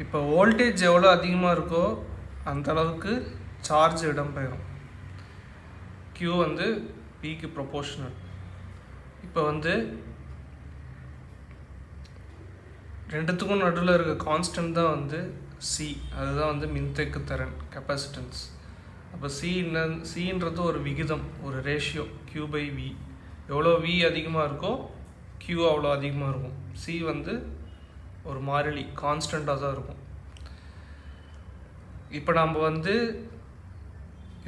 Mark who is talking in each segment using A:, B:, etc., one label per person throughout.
A: இப்போ வோல்டேஜ் எவ்வளோ அதிகமாக இருக்கோ அந்த அளவுக்கு சார்ஜ் இடம்பெயரும். Q வந்து Pக்கு ப்ரொபோர்ஷனல். இப்போ வந்து ரெண்டுத்துக்கும் நடுவில் இருக்க கான்ஸ்டன்ட் தான் வந்து C. அதுதான் வந்து மின்தேக்கு திறன், கெப்பாசிட்டன்ஸ். அப்போ சின்றது ஒரு விகிதம், ஒரு ரேஷியோ, Q/V. எவ்வளோ V அதிகமாக இருக்கோ Q அவ்வளோ அதிகமாக இருக்கும். C வந்து ஒரு மாறிலி, கான்ஸ்டண்ட்டாக தான் இருக்கும். இப்போ நம்ம வந்து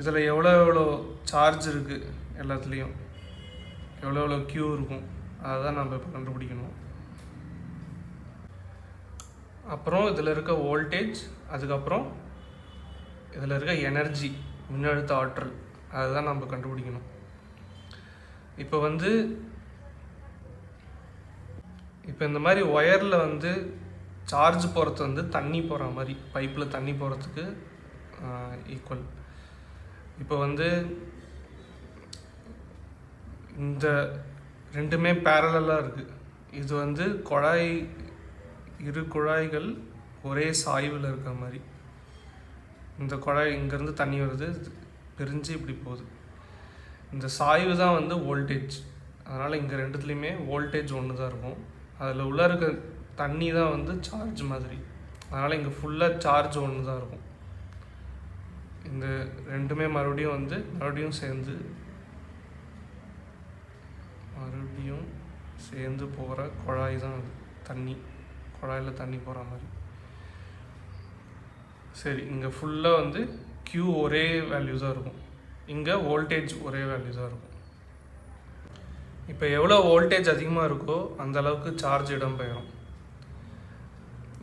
A: இதில் எவ்வளோ சார்ஜ் இருக்குது, எல்லாத்துலேயும் எவ்வளோ Q இருக்கும், அதை தான் நம்ம இப்போ கண்டுபிடிக்கணும். அப்புறம் இதில் இருக்க வோல்டேஜ், அதுக்கப்புறம் இதில் இருக்க எனர்ஜி, மின்னழுத்த ஆற்றல், அதை தான் நம்ம கண்டுபிடிக்கணும். இப்போ இந்த மாதிரி ஒயரில் வந்து சார்ஜ் போகிறது வந்து தண்ணி போகிற மாதிரி, பைப்பில் தண்ணி போகிறதுக்கு ஈக்குவல். இப்போ வந்து இந்த ரெண்டுமே பேரலாக இருக்குது. இது வந்து இரு குழாய்கள் ஒரே சாய்வில் இருக்கிற மாதிரி. இந்த குழாய் இங்கேருந்து தண்ணி வருது, பிரிஞ்சு இப்படி போகுது. இந்த சாய்வு தான் வந்து வோல்டேஜ். அதனால் இங்கே ரெண்டுத்துலேயுமே வோல்டேஜ் ஒன்று தான் இருக்கும். அதில் உள்ள இருக்க தண்ணி தான் வந்து சார்ஜ் மாதிரி. அதனால் இங்கே ஃபுல்லாக சார்ஜ் ஒன்று தான் இருக்கும். இந்த ரெண்டுமே மறுபடியும் சேர்ந்து போகிற குழாய் தான் அது. குழாயில் தண்ணி போகிற மாதிரி. சரி, இங்கே ஃபுல்லாக வந்து Q ஒரே வேல்யூ தான் இருக்கும், இங்கே வோல்டேஜ் ஒரே வேல்யூ தான் இருக்கும். இப்போ எவ்வளோ வோல்டேஜ் அதிகமாக இருக்கோ அந்த அளவுக்கு சார்ஜ் இடம்பெயரும்.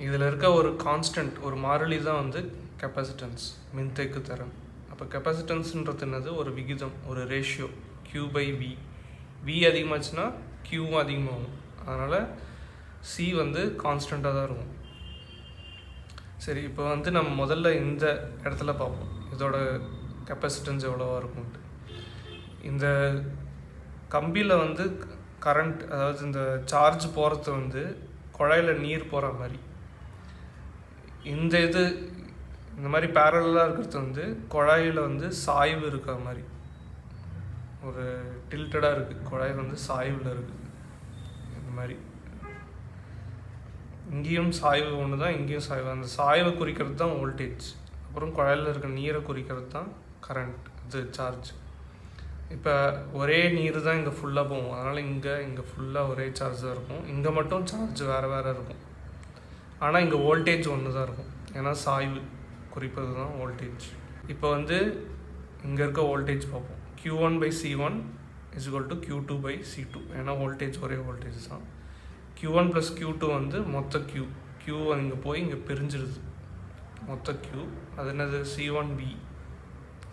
A: இதில் இருக்க ஒரு கான்ஸ்டன்ட், ஒரு மாறிலி தான் வந்து கெப்பாசிட்டன்ஸ், மின்தேக்கு திறன். அப்போ கெப்பாசிட்டன்ஸுன்றது என்னது? ஒரு விகிதம், ஒரு ரேஷியோ, Q/V. V அதிகமாச்சுன்னா Qவும் அதிகமாகும். அதனால் C வந்து கான்ஸ்டண்ட்டாக தான் இருக்கும். சரி, இப்போ வந்து நம்ம முதல்ல இந்த இடத்துல பார்ப்போம் இதோட கெப்பாசிட்டன்ஸ் எவ்வளோவா இருக்கும்ட்டு. இந்த கம்பியில் வந்து கரண்ட், அதாவது இந்த சார்ஜ் போகிறது வந்து குழாயில் நீர் போகிற மாதிரி. இந்த மாதிரி பேரலாக இருக்கிறது வந்து குழாயில் வந்து சாய்வு இருக்கிற மாதிரி, ஒரு டில்ட்டடாக இருக்குது, குழாய் வந்து சாய்வில் இருக்குது. இந்த மாதிரி இங்கேயும் சாய்வு ஒன்று தான், இங்கேயும் சாய்வு. அந்த சாய்வை குறிக்கிறது தான் வோல்டேஜ். அப்புறம் குழாயில் இருக்க நீரை குறிக்கிறது தான் கரண்ட், அது சார்ஜ். இப்போ ஒரே நீர் தான் இங்கே ஃபுல்லாக போகும். அதனால் இங்கே ஃபுல்லாக ஒரே சார்ஜ் தான் இருக்கும். இங்கே மட்டும் சார்ஜ் வேறு இருக்கும். ஆனால் இங்கே வோல்டேஜ் ஒன்று தான் இருக்கும். ஏன்னா சாய்வு குறிப்பது தான் வோல்டேஜ். இப்போ வந்து இங்கே இருக்க வோல்டேஜ் பார்ப்போம். Q1/C1 = Q2/C2. ஏன்னா வோல்டேஜ் ஒரே வோல்டேஜ் தான். Q1 + Q2 வந்து மொத்த Q இங்கே போய் இங்கே பிரிஞ்சிருது, மொத்த Q. அது என்னது? C1V.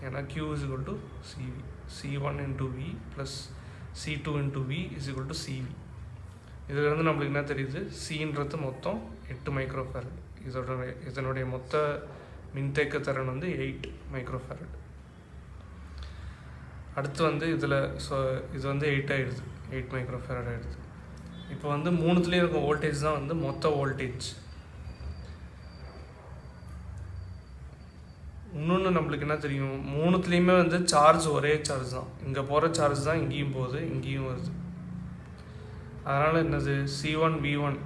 A: ஏன்னா Q = CV. C1 × V + C2 × V = CV. இதிலிருந்து நம்மளுக்கு என்ன தெரியுது? Cன்றது மொத்தம் 8 மைக்ரோஃபேரட். இதனுடைய மொத்த மின்தேக்க திறன் வந்து 8 மைக்ரோஃபேரட். அடுத்து வந்து இது வந்து 8 ஆகிடுது, 8 மைக்ரோஃபேரட் ஆகிடுது. இப்போ வந்து மூணுத்துலேயும் இருக்க வோல்டேஜ் தான் வந்து மொத்த வோல்டேஜ். இன்னொன்று நம்மளுக்கு என்ன தெரியும்? மூணுத்துலேயுமே வந்து சார்ஜ் ஒரே சார்ஜ் தான். இங்கே போகிற சார்ஜ் தான் இங்கேயும் போகுது, இங்கேயும் வருது. அதனால் என்னது? C1V1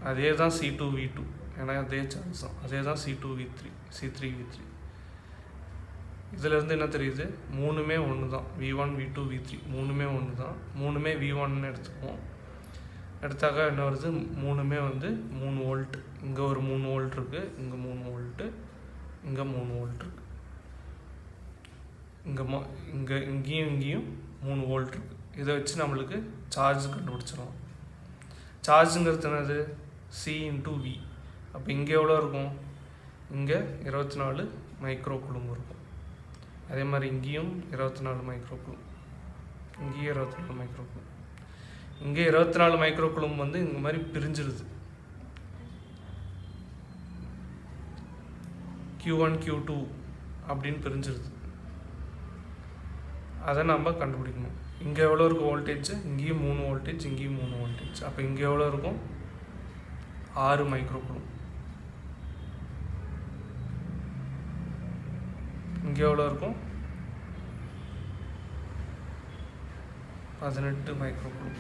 A: அதே தான் C2V2. ஏன்னா அதே சார்ஜ் தான். அதே தான் C2V3, C3V3. இதிலேருந்து என்ன தெரியுது? மூணுமே ஒன்று தான். V1, V2, V3 மூணுமே ஒன்று தான். மூணுமே V1ன்னு எடுத்துக்குவோம். எடுத்தாக்கா என்ன வருது? மூணுமே வந்து 3 வோல்ட். இங்கே ஒரு 3 வோல்ட் இருக்குது, இங்கே 3 வோல்ட்டு, இங்கே 3 வோல்ட் இருக்குது. இங்கேயும் 3 வோல்ட் இருக்குது. இதை வச்சு நம்மளுக்கு சார்ஜ் கண்டுபிடிச்சிடலாம். சார்ஜுங்கிறது என்னது? C × V. அப்போ இங்கே எவ்வளோ இருக்கும்? இங்கே 24 மைக்ரோ கூலும் இருக்கும். அதே மாதிரி இங்கேயும் 24 மைக்ரோ கூலும், இங்கேயும் 24 மைக்ரோ கூலும். இங்கே 24 மைக்ரோ கூலும் வந்து இந்த மாதிரி பிரிஞ்சிருது. Q1, Q2 அப்படின்னு பிரிஞ்சிருது. அதை நம்ம கண்டுபிடிக்கணும். இங்கே எவ்வளோ இருக்கும் வோல்டேஜ்? இங்கேயும் 3 வோல்டேஜ், இங்கேயும் 3 வோல்டேஜ். அப்போ இங்கே எவ்வளோ இருக்கும்? 6 மைக்ரோ கூலும். இங்கே எவ்வளோ இருக்கும்? 18 மைக்ரோகுலம்.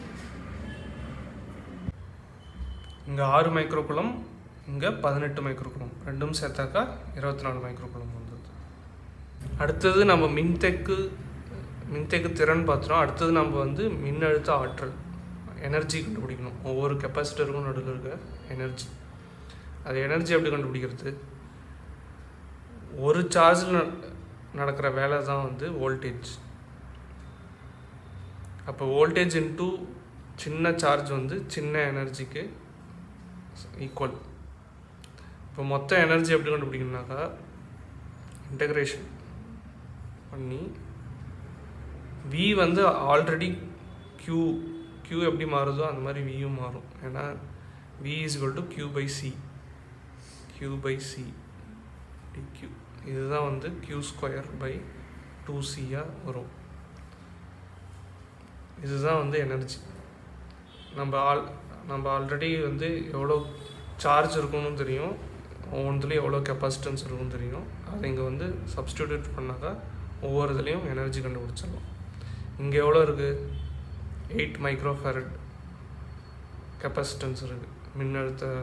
A: இங்கே 6 மைக்ரோகுலம், இங்கே 18 மைக்ரோகுலம், ரெண்டும் சேர்த்தாக்கா 24 மைக்ரோகுலம் வந்தது. அடுத்தது நம்ம மின்தேக்கு திறன் பார்த்துட்டோம். அடுத்தது நம்ம வந்து மின்னழுத்த ஆற்றல், எனர்ஜி கண்டுபிடிக்கணும். ஒவ்வொரு கெப்பாசிட்டருக்கும் நடுவில் இருக்க எனர்ஜி. அது எனர்ஜி எப்படி கண்டுபிடிக்கிறது? ஒரு சார்ஜில் நடக்கிற வேலை தான் வந்து வோல்டேஜ். அப்போ வோல்டேஜ் இன்ட்டு சின்ன சார்ஜ் வந்து சின்ன எனர்ஜிக்கு ஈக்குவல். இப்போ மொத்த எனர்ஜி எப்படி கண்டுபிடிக்கணும்னாக்கா இன்டகிரேஷன் பண்ணி V வந்து ஆல்ரெடி Q எப்படி மாறுதோ அந்த மாதிரி Vயும் மாறும். ஏன்னா V = Q/C dQ. இதுதான் வந்து Q²/2C வரும். இதுதான் வந்து எனர்ஜி. நம்ம ஆல்ரெடி வந்து எவ்வளோ சார்ஜ் இருக்குன்னு தெரியும், ஒவ்வொன்றுலேயும் எவ்வளோ கெப்பாசிட்டன்ஸ் இருக்குன்னு தெரியும். அதை இங்கே வந்து சப்ஸ்டிடியூட் பண்ணாக்கா ஒவ்வொரு இதுலேயும் எனர்ஜி கண்டுபிடிச்சிடலாம். இங்கே எவ்வளோ இருக்குது? 8 மைக்ரோஃபாரட் கெப்பாசிட்டன்ஸ் இருக்குது.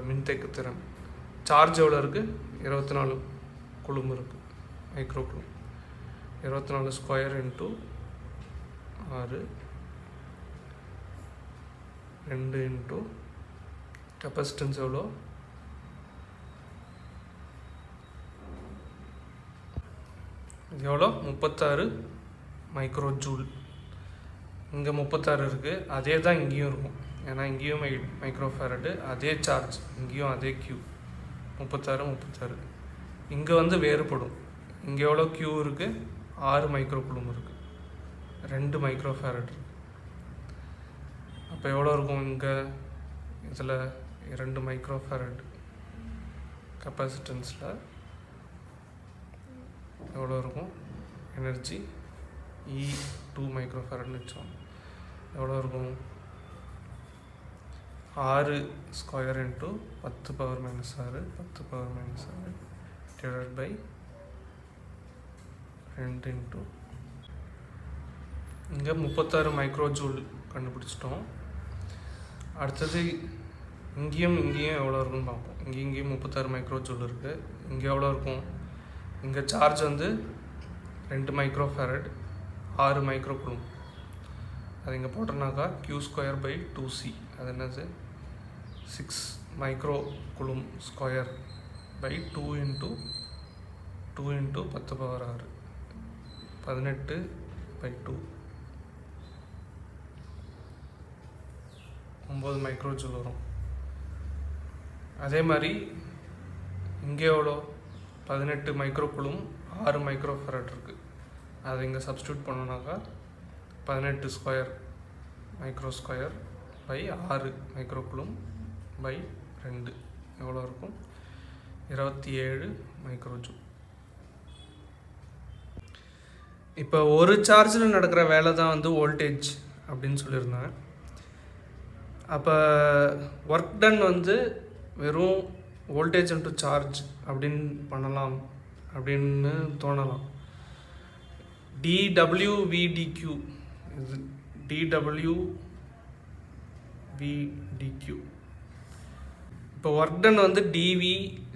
A: மின்தேக்கு திறன். சார்ஜ் எவ்வளோ இருக்குது? 24 குளும் இருக்குது, மைக்ரோகுளும். 24 ஸ்கொயர் இன்ட்டு 6, 2 இன்ட்டு கெப்பாசிட்டன்ஸ் எவ்வளோ? எவ்வளோ? 36 மைக்ரோ ஜூல். இங்கே 36 இருக்குது. அதே தான் இங்கேயும் இருக்கும். ஏன்னா இங்கேயும் 8 மைக்ரோஃபாரடு, அதே சார்ஜ். இங்கேயும் அதே Q 36. இங்கே வந்து வேறுபடும். இங்கே எவ்வளோ Q இருக்குது? 6 மைக்ரோகுளும் இருக்குது, 2 மைக்ரோஃபாரட் இருக்குது. அப்போ எவ்வளோ இருக்கும்? இங்கே இதில் 2 மைக்ரோஃபாரட் கெப்பாசிட்டன்ஸில் எவ்வளோ இருக்கும் எனர்ஜி? E2 மைக்ரோஃபாரட்னு வச்சோம். எவ்வளோ இருக்கும்? 6 square into 10⁻⁻6 divided by 2 into இங்கே 36 மைக்ரோ ஜூல் கண்டுபிடிச்சிட்டோம். அடுத்தது இங்கேயும் எவ்வளோ இருக்குன்னு பார்ப்போம். இங்கேயும் 36 மைக்ரோ ஜூல் இருக்குது. இங்கே எவ்வளோ இருக்கும்? இங்கே சார்ஜ் வந்து 2 மைக்ரோஃபாரட், 6 மைக்ரோகுளும். அது இங்கே போட்டோம்னாக்கா Q²/2C. அது என்னது? 6 microcoulomb square by 2 into 10⁻⁶, 18/2, 9 micro joule வரும். அதே மாதிரி இங்கே எவ்வளோ? 18 மைக்ரோகுளும், 6 மைக்ரோஃபாரட் இருக்குது. அதை இங்கே சப்ஸ்டியூட் பண்ணோன்னாக்கா 18 square micro square by 6 microcoulomb by 2 எவ்வளோ இருக்கும்? 27 மைக்ரோ ஜூல். இப்போ ஒரு சார்ஜில் நடக்கிற வேலை தான் வந்து வோல்டேஜ் அப்படின்னு சொல்லியிருந்தேன். அப்போ ஒர்க் டன் வந்து வெறும் வோல்டேஜ் இன்ட்டு சார்ஜ் அப்படின்னு பண்ணலாம் அப்படின்னு தோணலாம். dWVdQ, இது dWVdQ. இப்போ ஒர்க் டன் வந்து dV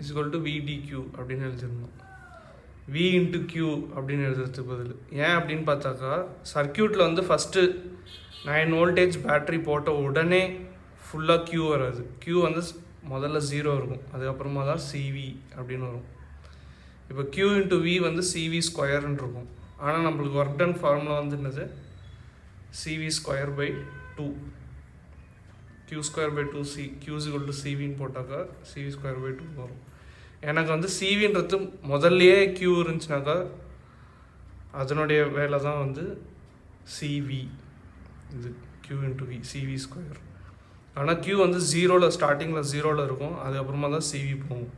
A: = VdQ அப்படின்னு எழுதிருந்தோம். V × Q அப்படின்னு எழுதுறதுக்கு பதில். ஏன் அப்படின்னு பார்த்தாக்கா சர்க்கியூட்டில் வந்து ஃபஸ்ட்டு 9 வோல்டேஜ் பேட்ரி போட்ட உடனே ஃபுல்லாக Q வராது. Q வந்து முதல்ல 0 இருக்கும், அதுக்கப்புறமா தான் CV அப்படின்னு வரும். இப்போ Q × V வந்து CV² இருக்கும். ஆனால் நம்மளுக்கு ஒர்க் டன் ஃபார்முலா வந்து என்னது? CV²/2. Q²/2C. Q = CVன்னு போட்டாக்கா CV²/2 வரும். எனக்கு வந்து CVன்றது முதல்லையே Q இருந்துச்சுனாக்கா அதனுடைய வேலை தான் வந்து CV. இது Q × V, CV². ஆனால் Q வந்து 0ல் ஸ்டார்டிங்கில் 0ல் இருக்கும், அதுக்கப்புறமா தான் CV போகும்.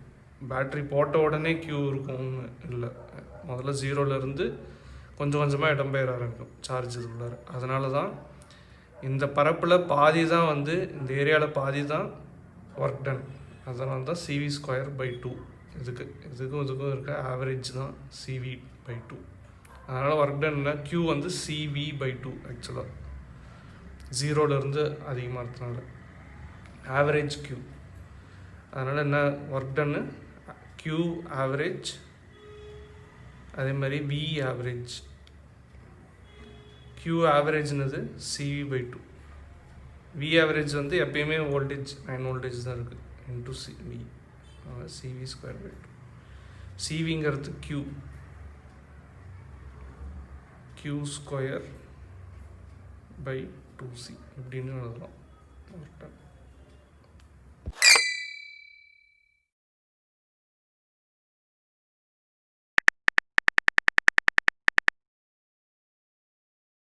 A: பேட்ரி போட்ட உடனே Q இருக்கும்னு இல்லை, முதல்ல 0லேருந்து கொஞ்சம் கொஞ்சமாக இடம்பெயர ஆரம்பிக்கும் சார்ஜ் இதுக்குள்ளார. அதனால தான் இந்த பரப்பில் பாதி தான் வந்து, இந்த ஏரியாவில் பாதி தான் ஒர்க் டன். அதனால தான் CV²/2 இதுக்கும் இருக்க ஆவரேஜ் தான் CV/2. அதனால் ஒர்க் டன்னா Q வந்து CV/2 ஆக்சுவலாக 0லேருந்து அதிகமாக இருக்கிறதுனால ஆவரேஜ் Q. அதனால் என்ன ஒர்க் டன்னு Q ஆவரேஜ், அதே மாதிரி V average. Q ஆவரேஜ்னது CV/2. V average வந்து எப்பயுமே வோல்டேஜ் 9 வோல்டேஜ் தான் இருக்குது இன்ட்டு CV. CV²/2. CVங்கிறது Q²/2C இப்படின்னு எழுதலாம்.